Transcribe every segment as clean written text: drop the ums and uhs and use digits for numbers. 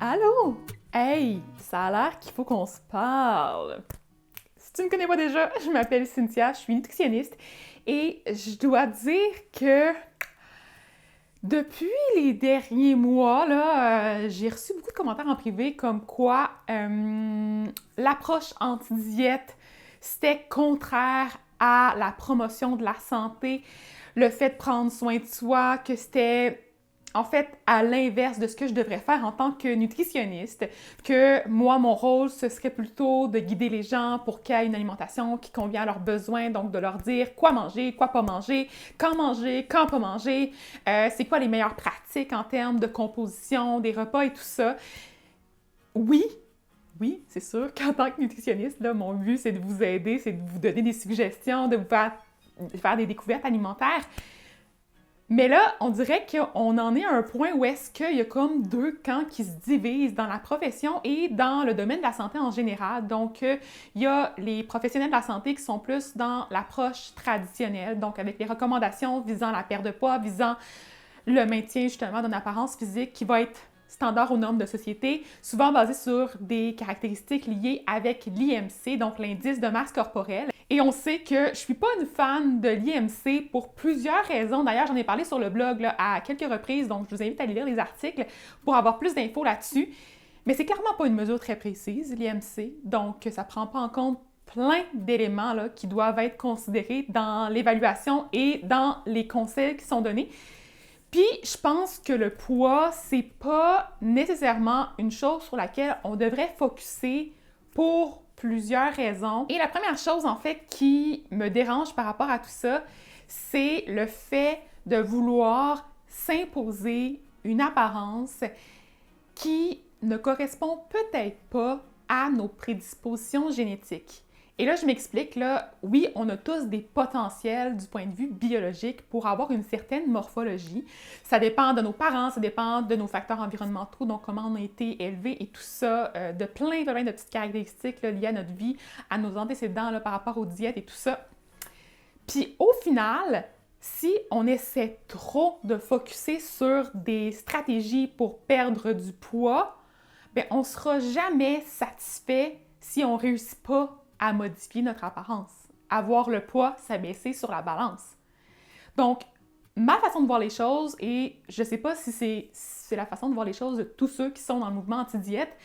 Allô? Hey, ça a l'air qu'il faut qu'on se parle. Si tu me connais pas déjà, je m'appelle Cynthia, je suis nutritionniste et je dois dire que depuis les derniers mois, j'ai reçu beaucoup de commentaires en privé comme quoi l'approche anti-diète, c'était contraire à la promotion de la santé, le fait de prendre soin de soi, que c'était en fait à l'inverse de ce que je devrais faire en tant que nutritionniste, que moi, mon rôle, ce serait plutôt de guider les gens pour qu'il y ait une alimentation qui convient à leurs besoins, donc de leur dire quoi manger, quoi pas manger, quand pas manger, c'est quoi les meilleures pratiques en termes de composition des repas et tout ça. Oui, oui, c'est sûr qu'en tant que nutritionniste, là, mon but, c'est de vous aider, c'est de vous donner des suggestions, de vous faire des découvertes alimentaires. Mais là, on dirait qu'on en est à un point où est-ce qu'il y a comme deux camps qui se divisent dans la profession et dans le domaine de la santé en général. Donc, il y a les professionnels de la santé qui sont plus dans l'approche traditionnelle, donc avec les recommandations visant la perte de poids, visant le maintien justement d'une apparence physique qui va être standard aux normes de société, souvent basé sur des caractéristiques liées avec l'IMC, donc l'indice de masse corporelle. Et on sait que je suis pas une fan de l'IMC pour plusieurs raisons. D'ailleurs, j'en ai parlé sur le blog là, à quelques reprises, donc je vous invite à aller lire les articles pour avoir plus d'infos là-dessus. Mais c'est clairement pas une mesure très précise, l'IMC, donc ça prend pas en compte plein d'éléments là, qui doivent être considérés dans l'évaluation et dans les conseils qui sont donnés. Puis, je pense que le poids, c'est pas nécessairement une chose sur laquelle on devrait focusser pour plusieurs raisons. Et la première chose, en fait, qui me dérange par rapport à tout ça, c'est le fait de vouloir s'imposer une apparence qui ne correspond peut-être pas à nos prédispositions génétiques. Et là, je m'explique, là, oui, on a tous des potentiels du point de vue biologique pour avoir une certaine morphologie. Ça dépend de nos parents, ça dépend de nos facteurs environnementaux, donc comment on a été élevé et tout ça, de plein de petites caractéristiques là, liées à notre vie, à nos antécédents là, par rapport aux diètes et tout ça. Puis au final, si on essaie trop de focusser sur des stratégies pour perdre du poids, bien, on ne sera jamais satisfait si on ne réussit pas à modifier notre apparence, à voir le poids s'abaisser sur la balance. Donc, ma façon de voir les choses, et je ne sais pas si c'est la façon de voir les choses de tous ceux qui sont dans le mouvement anti-diète,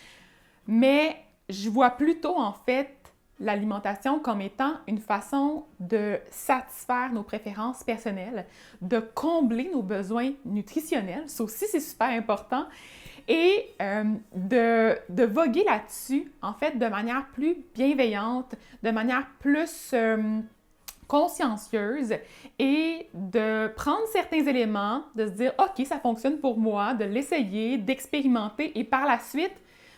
mais je vois plutôt en fait l'alimentation comme étant une façon de satisfaire nos préférences personnelles, de combler nos besoins nutritionnels, ça aussi c'est super important, et de voguer là-dessus, en fait, de manière plus bienveillante, de manière plus consciencieuse et de prendre certains éléments, de se dire « OK, ça fonctionne pour moi », de l'essayer, d'expérimenter et par la suite,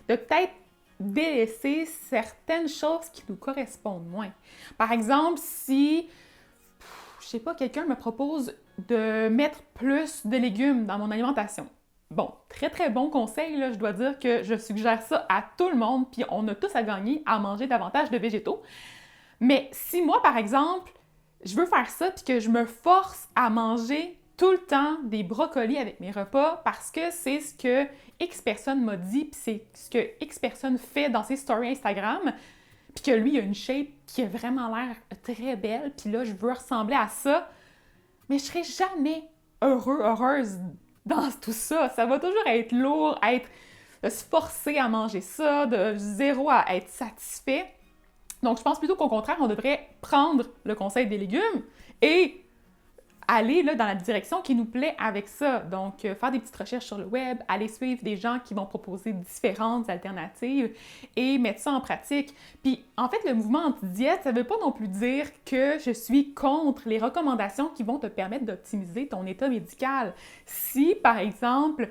de peut-être délaisser certaines choses qui nous correspondent moins. Par exemple, si, je sais pas, quelqu'un me propose de mettre plus de légumes dans mon alimentation. Bon, très très bon conseil, là, je dois dire que je suggère ça à tout le monde, puis on a tous à gagner à manger davantage de végétaux. Mais si moi, par exemple, je veux faire ça, puis que je me force à manger tout le temps des brocolis avec mes repas parce que c'est ce que X personne m'a dit, puis c'est ce que X personne fait dans ses stories Instagram, puis que lui, il a une shape qui a vraiment l'air très belle, puis là, je veux ressembler à ça, mais je serai jamais heureuse dans tout ça. Ça va toujours être lourd, de se forcer à manger ça, de zéro à être satisfait. Donc, je pense plutôt qu'au contraire, on devrait prendre le conseil des légumes et aller là, dans la direction qui nous plaît avec ça. Donc, faire des petites recherches sur le web, aller suivre des gens qui vont proposer différentes alternatives et mettre ça en pratique. Puis, en fait, le mouvement anti-diète, ça ne veut pas non plus dire que je suis contre les recommandations qui vont te permettre d'optimiser ton état médical. Si, par exemple,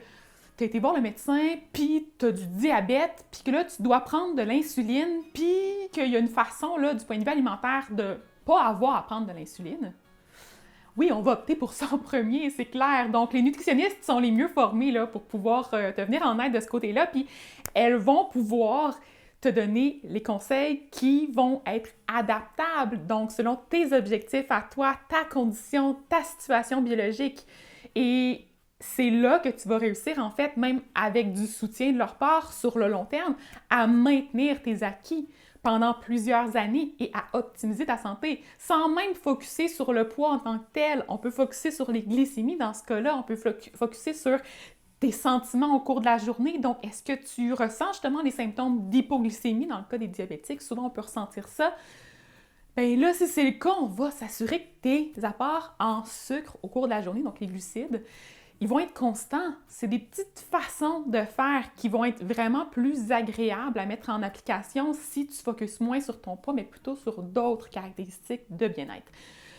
tu as été voir le médecin, puis tu as du diabète, puis que là, tu dois prendre de l'insuline, puis qu'il y a une façon, là, du point de vue alimentaire, de ne pas avoir à prendre de l'insuline, oui, on va opter pour ça en premier, c'est clair. Donc, les nutritionnistes sont les mieux formés là, pour pouvoir te venir en aide de ce côté-là, puis elles vont pouvoir te donner les conseils qui vont être adaptables, donc selon tes objectifs à toi, ta condition, ta situation biologique. Et c'est là que tu vas réussir, en fait, même avec du soutien de leur part sur le long terme, à maintenir tes acquis pendant plusieurs années et à optimiser ta santé, sans même focusser sur le poids en tant que tel. On peut focusser sur les glycémies dans ce cas-là, on peut focusser sur tes sentiments au cours de la journée. Donc, est-ce que tu ressens justement les symptômes d'hypoglycémie dans le cas des diabétiques? Souvent, on peut ressentir ça. Bien là, si c'est le cas, on va s'assurer que tes apports en sucre au cours de la journée, donc les glucides, ils vont être constants. C'est des petites façons de faire qui vont être vraiment plus agréables à mettre en application si tu focuses moins sur ton poids, mais plutôt sur d'autres caractéristiques de bien-être.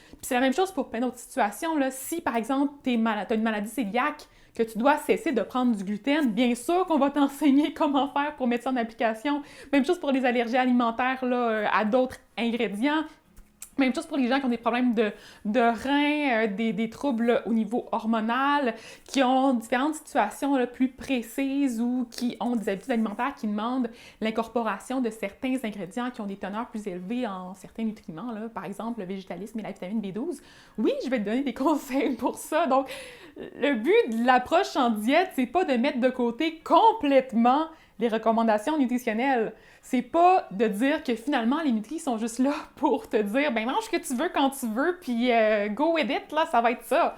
Puis c'est la même chose pour plein d'autres situations. Là. Si, par exemple, tu as une maladie cœliaque, que tu dois cesser de prendre du gluten, bien sûr qu'on va t'enseigner comment faire pour mettre ça en application. Même chose pour les allergies alimentaires là, à d'autres ingrédients. Même chose pour les gens qui ont des problèmes de reins, des troubles au niveau hormonal, qui ont différentes situations là, plus précises ou qui ont des habitudes alimentaires qui demandent l'incorporation de certains ingrédients qui ont des teneurs plus élevées en certains nutriments, là, par exemple le végétalisme et la vitamine B12. Oui, je vais te donner des conseils pour ça. Donc, le but de l'approche en diète, c'est pas de mettre de côté complètement les recommandations nutritionnelles. C'est pas de dire que finalement les nutris sont juste là pour te dire ben mange ce que tu veux quand tu veux puis go with it, là, ça va être ça.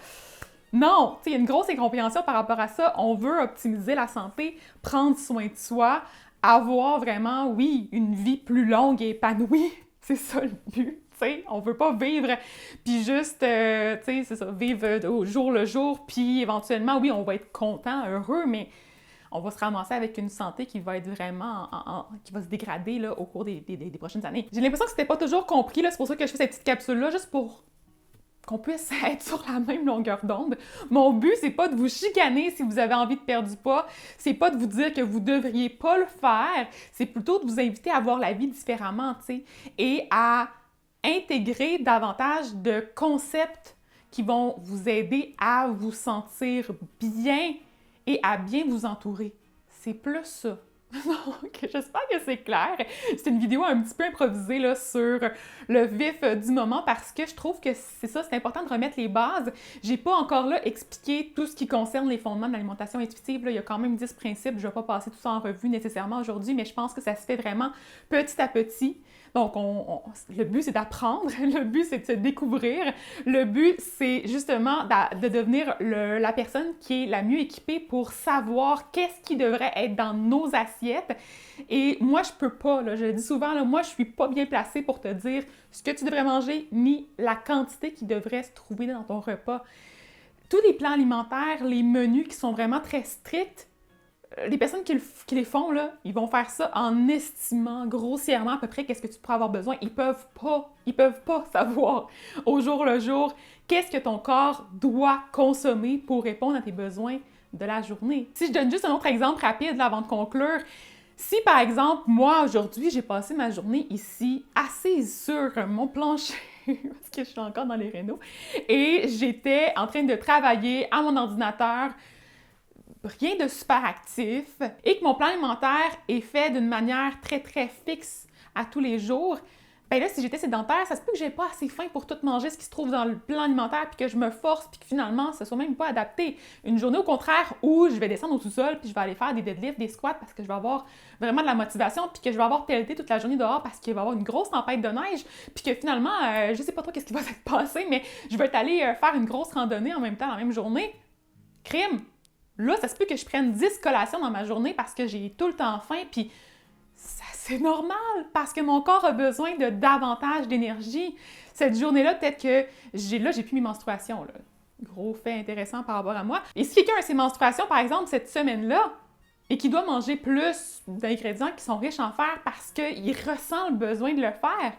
Non, tu sais, il y a une grosse incompréhension par rapport à ça. On veut optimiser la santé, prendre soin de soi, avoir vraiment, oui, une vie plus longue et épanouie. C'est ça le but. T'sais, on veut pas vivre puis juste, tu sais, c'est ça, vivre au jour le jour, puis éventuellement, oui, on va être content, heureux, mais on va se ramasser avec une santé qui va être vraiment, qui va se dégrader là, au cours des prochaines années. J'ai l'impression que c'était pas toujours compris, là, c'est pour ça que je fais cette petite capsule-là, juste pour qu'on puisse être sur la même longueur d'onde. Mon but, c'est pas de vous chicaner si vous avez envie de perdre du poids, c'est pas de vous dire que vous devriez pas le faire, c'est plutôt de vous inviter à voir la vie différemment, tu sais, et à intégrer davantage de concepts qui vont vous aider à vous sentir bien et à bien vous entourer. C'est plus ça. Donc, j'espère que c'est clair. C'est une vidéo un petit peu improvisée là, sur le vif du moment parce que je trouve que c'est ça, c'est important de remettre les bases. J'ai pas encore là expliqué tout ce qui concerne les fondements de l'alimentation intuitive. Là. Il y a quand même 10 principes. Je vais pas passer tout ça en revue nécessairement aujourd'hui, mais je pense que ça se fait vraiment petit à petit. Donc, le but, c'est d'apprendre. Le but, c'est de se découvrir. Le but, c'est justement de devenir la personne qui est la mieux équipée pour savoir qu'est-ce qui devrait être dans nos assiettes. Et moi, je peux pas, là, je le dis souvent, là, moi, je suis pas bien placée pour te dire ce que tu devrais manger ni la quantité qui devrait se trouver dans ton repas. Tous les plans alimentaires, les menus qui sont vraiment très stricts, les personnes qui les font, là, ils vont faire ça en estimant grossièrement à peu près qu'est-ce que tu pourras avoir besoin. Ils peuvent pas savoir au jour le jour qu'est-ce que ton corps doit consommer pour répondre à tes besoins de la journée. Si je donne juste un autre exemple rapide là, avant de conclure, si par exemple, moi aujourd'hui, j'ai passé ma journée ici assise sur mon plancher, parce que je suis encore dans les rénaux, et j'étais en train de travailler à mon ordinateur, rien de super actif, et que mon plan alimentaire est fait d'une manière très très fixe à tous les jours, ben là, si j'étais sédentaire, ça se peut que j'ai pas assez faim pour tout manger ce qui se trouve dans le plan alimentaire, puis que je me force, puis que finalement, ce soit même pas adapté. Une journée au contraire où je vais descendre au sous-sol, puis je vais aller faire des deadlifts, des squats, parce que je vais avoir vraiment de la motivation, puis que je vais avoir pelleté toute la journée dehors parce qu'il va y avoir une grosse tempête de neige, puis que finalement, je sais pas trop qu'est-ce qui va se passer, mais je vais aller faire une grosse randonnée en même temps, la même journée. Crime! Là, ça se peut que je prenne 10 collations dans ma journée parce que j'ai tout le temps faim, puis ça, c'est normal, parce que mon corps a besoin de davantage d'énergie. Cette journée-là, peut-être que j'ai plus mes menstruations, là. Gros fait intéressant par rapport à moi. Et si quelqu'un a ses menstruations, par exemple, cette semaine-là, et qui doit manger plus d'ingrédients qui sont riches en fer parce qu'il ressent le besoin de le faire,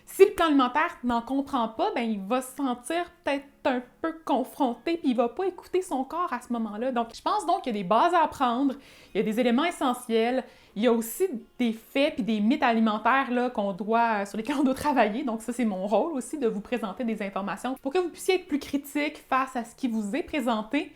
si le plan alimentaire n'en comprend pas, ben il va se sentir peut-être un peu confronté puis il va pas écouter son corps à ce moment-là. Donc, je pense donc qu'il y a des bases à apprendre, il y a des éléments essentiels, il y a aussi des faits puis des mythes alimentaires là, sur lesquels on doit travailler. Donc, ça, c'est mon rôle aussi de vous présenter des informations pour que vous puissiez être plus critique face à ce qui vous est présenté.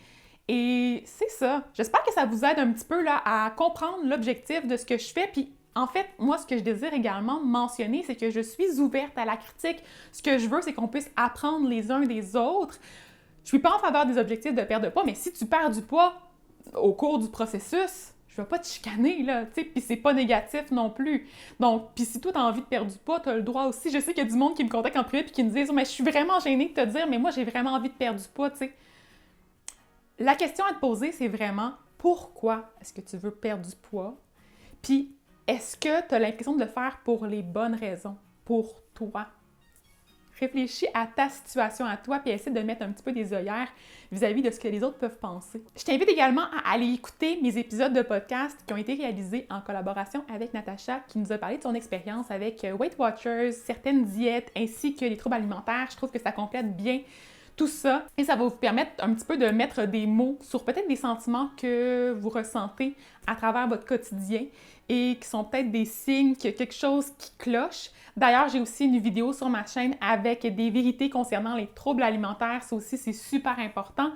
Et c'est ça. J'espère que ça vous aide un petit peu là, à comprendre l'objectif de ce que je fais puis en fait, moi, ce que je désire également mentionner, c'est que je suis ouverte à la critique. Ce que je veux, c'est qu'on puisse apprendre les uns des autres. Je suis pas en faveur des objectifs de perdre de poids, mais si tu perds du poids au cours du processus, je vais pas te chicaner, là, tu sais, puis c'est pas négatif non plus. Donc, puis si toi, t'as envie de perdre du poids, t'as le droit aussi. Je sais qu'il y a du monde qui me contacte en privé puis qui me disent « mais je suis vraiment gênée de te dire, mais moi, j'ai vraiment envie de perdre du poids, tu sais. » La question à te poser, c'est vraiment « pourquoi est-ce que tu veux perdre du poids? » Puis, est-ce que t'as l'impression de le faire pour les bonnes raisons, pour toi? Réfléchis à ta situation à toi puis essaie de mettre un petit peu des œillères vis-à-vis de ce que les autres peuvent penser. Je t'invite également à aller écouter mes épisodes de podcast qui ont été réalisés en collaboration avec Natacha qui nous a parlé de son expérience avec Weight Watchers, certaines diètes ainsi que les troubles alimentaires. Je trouve que ça complète bien tout ça et ça va vous permettre un petit peu de mettre des mots sur peut-être des sentiments que vous ressentez à travers votre quotidien et qui sont peut-être des signes qu'il y a quelque chose qui cloche. D'ailleurs, j'ai aussi une vidéo sur ma chaîne avec des vérités concernant les troubles alimentaires. Ça aussi, c'est super important.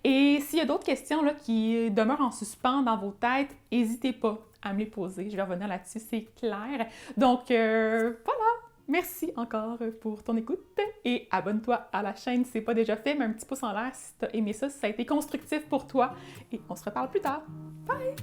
Et s'il y a d'autres questions là, qui demeurent en suspens dans vos têtes, n'hésitez pas à me les poser. Je vais revenir là-dessus, c'est clair. Donc, voilà! Merci encore pour ton écoute et abonne-toi à la chaîne si ce n'est pas déjà fait. Mets un petit pouce en l'air si tu as aimé ça, si ça a été constructif pour toi. Et on se reparle plus tard. Bye!